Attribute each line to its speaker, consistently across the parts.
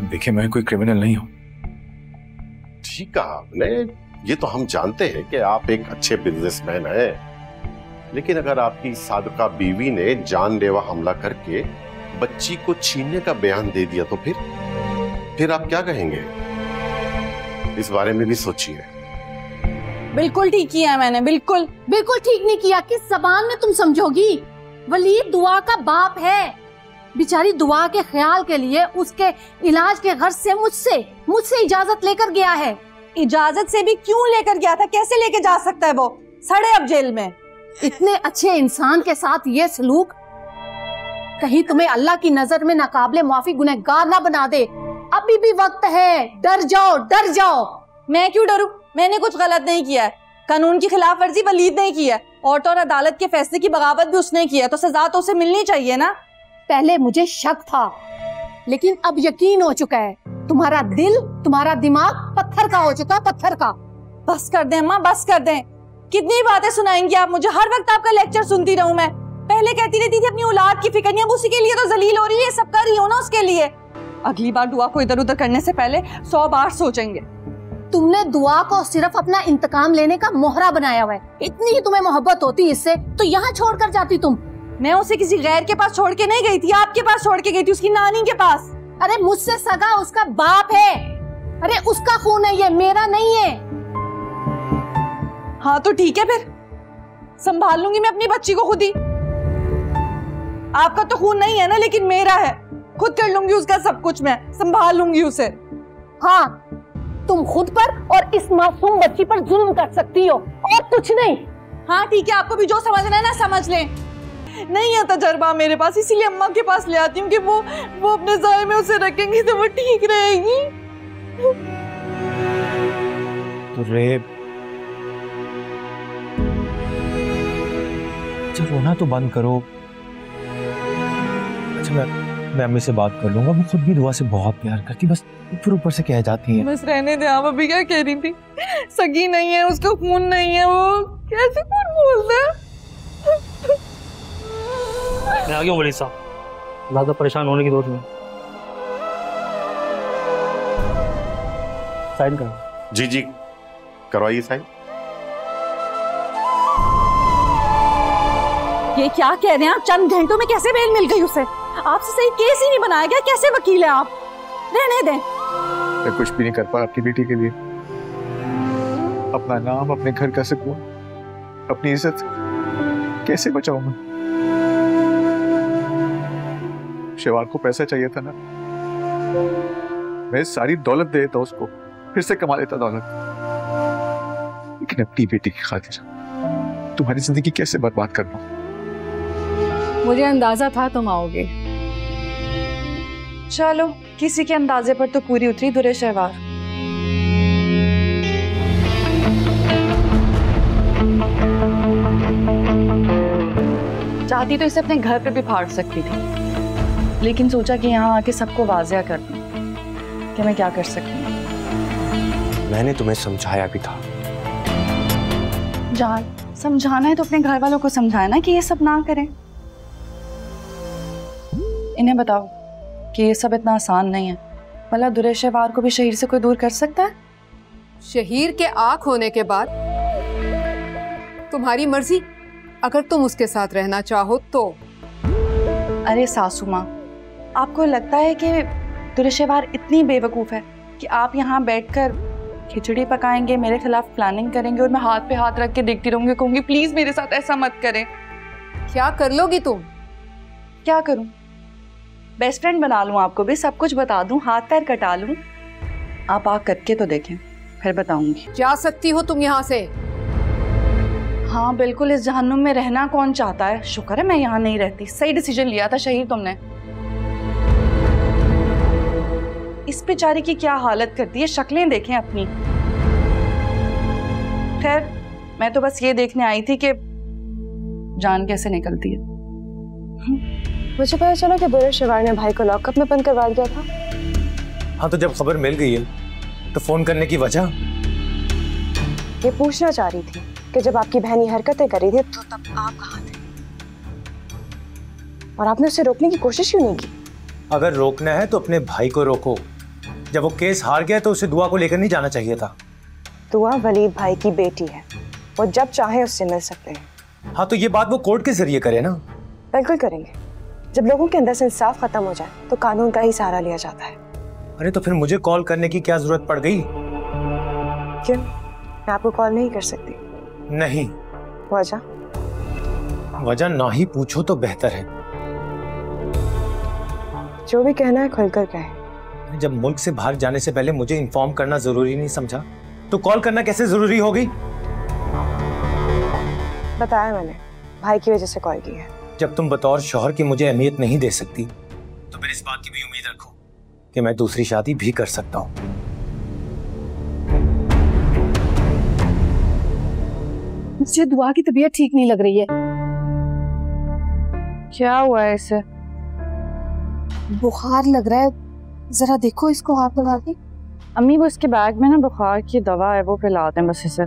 Speaker 1: देखिए मैं कोई क्रिमिनल नहीं हूं।
Speaker 2: ठीक कहा आपने, ये तो हम जानते हैं कि आप एक अच्छे बिजनेसमैन हैं, लेकिन अगर आपकी सादका बीवी ने जानलेवा हमला करके बच्ची को छीनने का बयान दे दिया तो फिर आप क्या कहेंगे? इस बारे में भी सोचिए।
Speaker 3: बिल्कुल ठीक किया मैंने, बिल्कुल
Speaker 4: ठीक नहीं किया। किस जबान में तुम समझोगी? वलीद दुआ का बाप है, बेचारी दुआ के ख्याल के लिए उसके इलाज के गर्ज से मुझसे इजाजत लेकर गया है।
Speaker 3: इजाजत से भी क्यों लेकर गया था? कैसे लेके जा सकता है? वो सड़े अब जेल में।
Speaker 4: इतने अच्छे इंसान के साथ ये सलूक, कहीं तुम्हें अल्लाह की नजर में नाकाबिले माफी गुनहगार ना बना दे। अभी भी वक्त है, डर जाओ।
Speaker 3: मैं क्यों डरूं? मैंने कुछ गलत नहीं किया है। कानून की खिलाफ वर्जी वलीद नहीं की है, और अदालत के फैसले की बगावत भी उसने की है, तो सजा तो उसे मिलनी चाहिए ना।
Speaker 4: पहले मुझे शक था, लेकिन अब यकीन हो चुका है। तुम्हारा दिल, तुम्हारा दिमाग पत्थर का हो चुका, पत्थर का।
Speaker 3: बस कर दें अम्मा, बस कर दें। कितनी बातें सुनाएंगी आप मुझे? हर वक्त आपका लेक्चर सुनती रहूं मैं? पहले कहती रहती थी अपनी औलाद की फिक्र नहीं, अब उसी के लिए तो जलील हो रही है। सब कर रही हो ना उसके लिए। अगली बार दुआ को इधर उधर करने से पहले 100 बार सोचेंगे।
Speaker 4: तुमने दुआ को सिर्फ अपना इंतकाम लेने का मोहरा बनाया हुआ है। इतनी ही तुम्हें मोहब्बत होती इससे तो यहाँ छोड़ कर जाती तुम।
Speaker 3: मैं उसे किसी गैर के पास छोड़ के नहीं गई थी, आपके पास छोड़ के गई थी, उसकी नानी के पास।
Speaker 4: अरे मुझसे सगा उसका बाप है। अरे उसका खून है ये, मेरा नहीं है।
Speaker 3: हाँ तो ठीक है, फिर संभाल लूंगी मैं अपनी बच्ची को खुद ही। आपका तो खून नहीं है ना, लेकिन मेरा है। खुद कर लूंगी उसका सब कुछ, मैं संभाल लूंगी उसे।
Speaker 4: हाँ, तुम खुद पर और इस मासूम बच्ची पर जुल्म कर सकती हो, और कुछ नहीं।
Speaker 3: हाँ ठीक है, आपको भी जो समझना है ना समझ लें। नहीं है तजर्बा मेरे पास, इसीलिए अम्मा के पास ले आती हूँ कि वो अपने ज़ाय में उसे रखेंगी तो वो ठीक रहेगी।
Speaker 1: तो रेब, अच्छा रोना तो बंद करो। अच्छा मैं अम्मी से बात कर लूंगा, वो खुद भी दुआ से बहुत प्यार करती, बस ऊपर से कह जाती है।
Speaker 3: बस रहने दे। आप अभी क्या कह रही थी? सगी नहीं है, उसका खून नहीं है, वो कैसे खून बोलता है?
Speaker 5: मैं आ गया हूँ वली साहब, ज़्यादा परेशान होने की जरूरत नहीं। साइन करो।
Speaker 2: जी करवाइए साइन।
Speaker 3: ये क्या कह रहे हैं आप? चंद घंटों में कैसे बेल मिल गई उसे? आपसे सही केस ही नहीं बनाया गया, कैसे वकील हैं आप? रहने दें।
Speaker 1: मैं कुछ भी नहीं कर पा आपकी बेटी के लिए। अपना नाम, अपने घर का सुकून, अपनी इज्जत कैसे बचाऊंगा? शिवार को पैसा चाहिए था ना, मैं सारी दौलत दे देता उसको, फिर से कमा लेता दौलत, लेकिन अपनी बेटी की खातिर तुम्हारी जिंदगी कैसे बर्बाद कर दूं?
Speaker 4: मुझे अंदाजा था तुम आओगे।
Speaker 3: चलो, किसी के अंदाजे पर तो पूरी उतरी दुरे शहवार। चाहती तो इसे अपने घर पे भी फाड़ सकती थी, लेकिन सोचा कि यहाँ आके सबको वाज़िया कर दूं कि मैं क्या कर सकती हूँ।
Speaker 6: मैंने तुम्हें समझाया भी था।
Speaker 3: जान, समझाना है तो अपने घर वालों को समझाया ना कि ये सब ना करें। इन्हें बताओ कि ये सब इतना आसान नहीं है। भला दुरे शहवार को भी शहीर से कोई दूर कर सकता है?
Speaker 7: शहीर के आँख होने के बाद तुम्हारी मर्जी, अगर तुम उसके साथ रहना चाहो तो।
Speaker 3: अरे सासू माँ, आपको लगता है कि दुरे शहवार इतनी बेवकूफ़ है कि आप यहाँ बैठकर खिचड़ी पकाएंगे, मेरे खिलाफ प्लानिंग करेंगे और मैं हाथ पे हाथ रख के देखती रहूंगी, कहूंगी प्लीज मेरे साथ ऐसा मत करें?
Speaker 7: क्या कर लोगी तुम?
Speaker 3: क्या करूं? बेस्ट फ्रेंड बना लूं, आपको भी सब कुछ बता दूं, हाथ पैर कटा लूं? आप आ करके तो देखें, फिर बताऊंगी।
Speaker 7: जा सकती हो तुम यहाँ से?
Speaker 3: हाँ बिल्कुल, इस जहन्नुम में रहना कौन चाहता है? शुक्र है मैं यहाँ नहीं रहती। सही डिसीजन लिया था शहीर तुमने। इस बेचारी की क्या हालत करती है, शक्लें देखें अपनी। खैर, मैं तो बस ये देखने आई थी कि जान कैसे निकलती है।
Speaker 8: मुझे पता चला कि दुरे शहवार ने भाई को लॉकअप में बंद करवा दिया था।
Speaker 1: हाँ, तो जब खबर मिल गई है तो फोन करने की वजह?
Speaker 8: ये पूछना चाह रही थी कि जब आपकी बहन ये हरकतें कर रही थी तो तब आप कहाँ थे और आपने उसे रोकने की कोशिश क्यों नहीं की?
Speaker 1: अगर रोकना है तो अपने भाई को रोको,
Speaker 6: जब वो केस हार गया तो उसे दुआ को लेकर नहीं जाना चाहिए था।
Speaker 8: दुआ वलीद भाई की बेटी है, वो जब चाहे उससे मिल सकते हैं।
Speaker 6: हाँ, तो ये बात वो कोर्ट के जरिए करे ना।
Speaker 8: बिल्कुल करेंगे। जब लोगों के अंदर से इंसाफ खत्म हो जाए तो कानून का ही सहारा लिया जाता है।
Speaker 6: अरे तो फिर मुझे कॉल करने की क्या जरूरत पड़ गई?
Speaker 8: क्यों, मैं आपको कॉल नहीं कर सकती?
Speaker 6: नहीं।
Speaker 8: वजह
Speaker 6: ना ही पूछो तो बेहतर है।
Speaker 8: जो भी कहना है खुलकर कहे।
Speaker 6: जब मुल्क से बाहर जाने से पहले मुझे इन्फॉर्म करना जरूरी नहीं समझा तो कॉल करना कैसे जरूरी हो गई?
Speaker 8: बताया मैंने, भाई की वजह से कॉल की है।
Speaker 6: जब तुम बतौर शौहर की मुझे अहमियत नहीं दे सकती तो फिर इस बात की भी उम्मीद रखो कि मैं दूसरी शादी भी कर सकता हूँ।
Speaker 4: मुझे दुआ की तबीयत ठीक नहीं लग रही है।
Speaker 3: क्या हुआ है इसे?
Speaker 4: बुखार लग रहा है, जरा देखो इसको हाथ लगा के।
Speaker 3: अम्मी वो इसके बैग में ना बुखार की दवा है, वो पिलाते हैं बस इसे।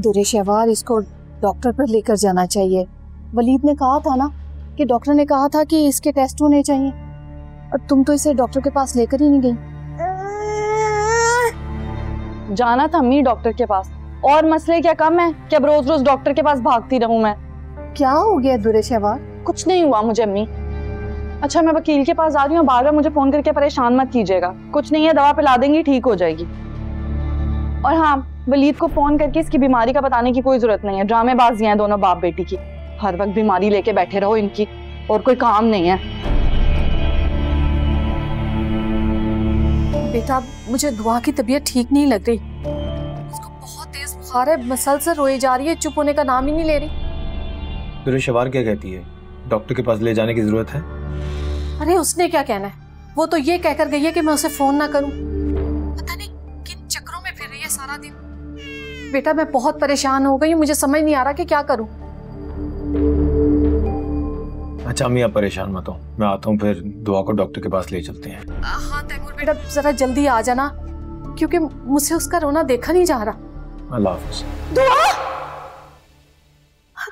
Speaker 4: दुरे शहवार, इसको डॉक्टर पर लेकर जाना चाहिए। वलीद ने कहा था ना कि डॉक्टर ने कहा था कि इसके टेस्ट होने चाहिए, और तुम तो इसे डॉक्टर के पास लेकर ही नहीं गई।
Speaker 3: जाना था अम्मी डॉक्टर के पास, और मसले क्या कम है कि अब रोज रोज डॉक्टर के पास भागती रहूं मैं?
Speaker 4: क्या हो गया दुरे शहवार?
Speaker 3: कुछ नहीं हुआ मुझे अम्मी। अच्छा मैं वकील के पास आ रही हूँ, बार बार मुझे फोन करके परेशान मत कीजिएगा। कुछ नहीं है, दवा पिला देंगी, ठीक हो जाएगी। और हाँ, वलीद को फोन करके इसकी बीमारी का बताने की कोई जरूरत नहीं है। ड्रामेबाजी हैं दोनों बाप बेटी की, हर वक्त बीमारी लेके बैठे रहो इनकी, और कोई काम नहीं है।
Speaker 4: बेटा मुझे दुआ की तबीयत ठीक नहीं लग रही, उसको बहुत तेज बुखार है, मसलसल रोई जा रही है, चुप होने का नाम ही नहीं ले रही।
Speaker 6: दुरे शहवार क्या कहती है, डॉक्टर के पास ले जाने की जरूरत है?
Speaker 4: अरे उसने क्या कहना है, वो तो ये कहकर गई है कि मैं उसे फोन ना करूं। पता नहीं किन चक्करों में फिर रही है सारा दिन। बेटा मैं बहुत परेशान हो गई हूँ, मुझे समझ नहीं आ रहा कि क्या करूं।
Speaker 6: अच्छा अम्मी आप परेशान मत हो, मैं आता हूँ, फिर दुआ को डॉक्टर के पास ले चलते हैं।
Speaker 4: हाँ तैमूर बेटा जरा जल्दी आ जाना, क्योंकि मुझसे उसका रोना देखा नहीं जा रहा।
Speaker 6: अल्लाह हाफ़िज़।
Speaker 4: दुआ,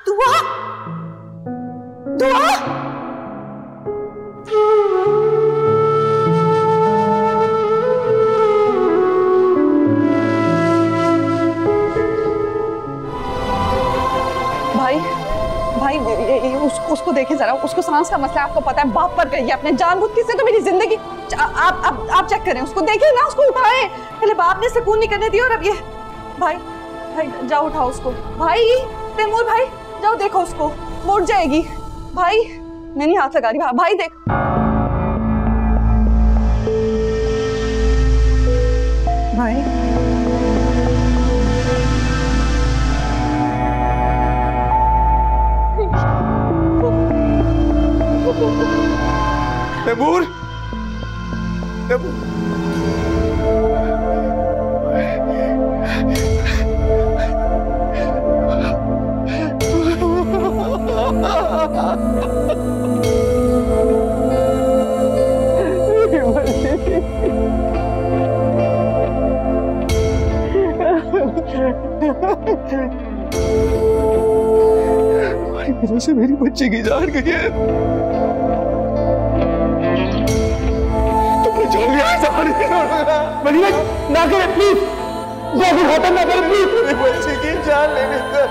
Speaker 4: दुआ, दुआ।
Speaker 3: भाई उसको देखे जरा, उसको सांस का मसला आपको पता है, बाप पर गई है अपने जानबूझ से तो मेरी जिंदगी। आप चेक करें, उसको देखें ना, उसको उठाएं। पहले बाप ने सुकून नहीं करने दिया और अब ये। भाई जाओ उठाओ उसको। भाई तैमूर भाई जाओ देखो उसको, वो उठ जाएगी। भाई मैं नहीं हाथ लगा रही, भाई देख। भाई
Speaker 1: तैमूर, हमारी वजह से मेरी बच्ची की जान गई है।
Speaker 5: ना करे प्लीज, जो भी होता ना करे प्लीज,
Speaker 1: मेरी बच्ची की जान लेने दो।